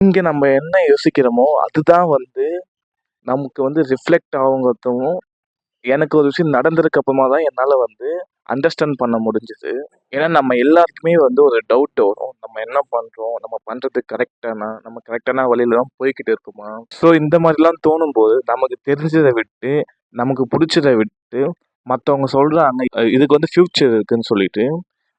இங்க நம்ம என்ன யோசிக்கிறோமோ, அதுதான் வந்து நமக்கு வந்து ரிஃப்ளெக்ட் ஆகுங்கிறதும், எனக்கு ஒரு விஷயம் நடந்ததுக்கு அப்புறமா தான் என்னால வந்து அண்டர்ஸ்டாண்ட் பண்ண முடிஞ்சுது. ஏன்னா நம்ம எல்லாருக்குமே வந்து ஒரு டவுட் வரும். நம்ம என்ன பண்றோம்? நம்ம பண்றது கரெக்ட்டானா? நம்ம கரெக்ட்டான வழியில தான் போய்க்கிட்டு இருக்கோமா? ஸோ இந்த மாரிலாம் தோணும்போது, நமக்கு தெரிஞ்சத விட்டு, நமக்கு புடிச்சத விட்டு, மத்தவங்க சொல்றாங்க, இதுக்கு வந்து ஃபியூச்சர் இருக்குன்னு சொல்லிட்டு,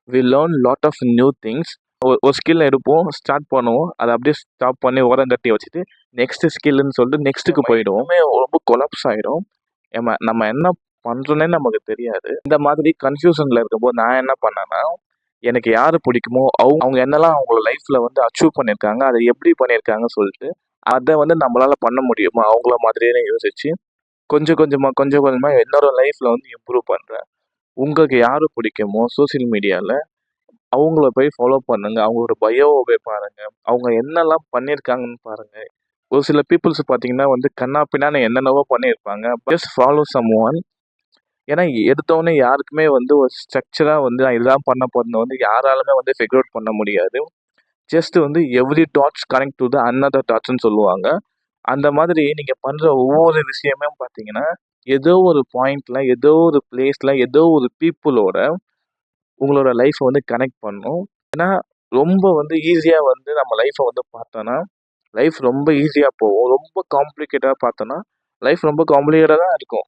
we learn lot of new things. ஒரு ஸ்கில் எடுப்போம், ஸ்டார்ட் பண்ணுவோம். அத அப்படியே ஸ்டாப் பண்ணி ஓரங்கட்டி வச்சுட்டு, நெக்ஸ்ட் ஸ்கில்லுன்னு சொல்லிட்டு நெக்ஸ்ட்டுக்கு போயிடுவோம். ரொம்ப கொலாப்ஸ் ஆயிடும். நம்ம என்ன பண்றோன்னே நமக்கு தெரியாது. இந்த மாதிரி கன்ஃப்யூஷன்ல இருக்கும்போது நான் என்ன பண்ணேன்னா, எனக்கு யாரு பிடிக்குமோ, அவங்க என்னலாம் அவங்களோட லைஃப்ல வந்து அச்சீவ் பண்ணியிருக்காங்க, அத எப்படி பண்ணியிருக்காங்கன்னு சொல்லிட்டு, அத வந்து நம்மளால பண்ண முடியுமா? அவங்கள மாதிரியே யோசிச்சு, கொஞ்சம் கொஞ்சமா, கொஞ்சம் கொஞ்சமா என்னோட லைஃப்ல வந்து இம்ப்ரூவ் பண்றேன். உங்களுக்கு யாரு பிடிக்குமோ சோசியல் மீடியால அவங்கள போய் ஃபாலோ பண்ணுங்க. அவங்களோட பயோவ போய் பாருங்க. அவங்க என்னலாம் பண்ணியிருக்காங்கன்னு பாருங்க. ஒரு சில பீப்பிள்ஸ் பார்த்தீங்கன்னா வந்து கன்னா பின்னான்னு என்னென்னவோ பண்ணியிருப்பாங்க. Just follow someone. ஏன்னா எடுத்தோனே யாருக்குமே வந்து ஒரு ஸ்ட்ரக்சரா வந்து நான் இதுதான் பண்ண போறேன்னு வந்து யாராலுமே வந்து ஃபிகர் அவுட் பண்ண முடியாது. ஜஸ்ட் வந்து எவ்ரி டாட்ஸ் கனெக்ட் டூ த அன்னதர் டாட்ஸ்ன்னு சொல்லுவாங்க. அந்த மாதிரி நீங்க பண்ற ஒவ்வொரு விஷயமே பார்த்தீங்கன்னா, ஏதோ ஒரு பாயிண்ட்ல, ஏதோ ஒரு பிளேஸ்ல, ஏதோ ஒரு பீப்பிளோட உங்களோட லைஃப்ப வந்து கனெக்ட் பண்ணும். ஏன்னா, ரொம்ப வந்து ஈஸியா வந்து நம்ம லைஃப்ப வந்து பார்த்தோன்னா, லைஃப் ரொம்ப ஈஸியா போகும். ரொம்ப காம்ப்ளிகேட்டடா பார்த்தோன்னா, லைஃப் ரொம்ப காம்ப்ளிகேட்டடா தான் இருக்கும்.